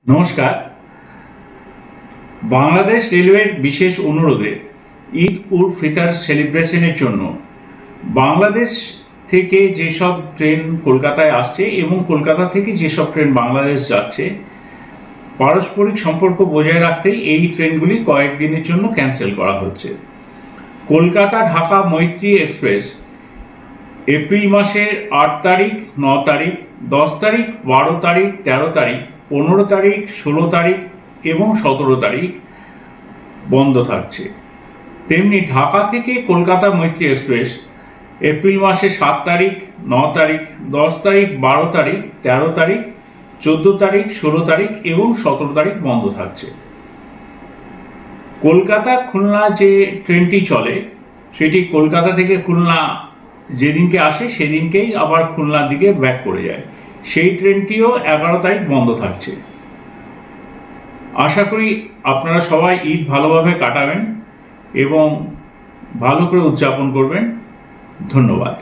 নমস্কার। বাংলাদেশ রেলওয়ের বিশেষ অনুরোধে ঈদ উল ফিতর সেলিব্রেশনের জন্য বাংলাদেশ থেকে যেসব ট্রেন কলকাতায় আসছে এবং কলকাতা থেকে যেসব ট্রেন বাংলাদেশ যাচ্ছে, পারস্পরিক সম্পর্ক বজায় রাখতে এই ট্রেনগুলি কয়েকদিনের জন্য ক্যান্সেল করা হচ্ছে। কলকাতা ঢাকা মৈত্রী এক্সপ্রেস এপ্রিল মাসের 8 তারিখ, 9 তারিখ, 10 তারিখ, 12 তারিখ, 13 তারিখ, 15 তারিখ, 16 তারিখ এবং 17 তারিখ বন্ধ থাকছে। তেমনি ঢাকা থেকে কলকাতা মৈত্রী এক্সপ্রেস এপ্রিল মাসে 7 তারিখ, 9 তারিখ, 10 তারিখ, 12 তারিখ, 13 তারিখ, 14 তারিখ, 16 তারিখ এবং 17 তারিখ বন্ধ থাকছে। কলকাতা খুলনা যে ট্রেনটি চলে সেটি কলকাতা থেকে খুলনা যেদিনকে আসে সেদিনকেই আবার খুলনার দিকে ব্যাক করে যায়। সেই ট্রেনটিও 11 তারিখ বন্ধ থাকছে। আশা করি আপনারা সবাই ঈদ ভালোভাবে কাটাবেন এবং ভালো করে উদযাপন করবেন। ধন্যবাদ।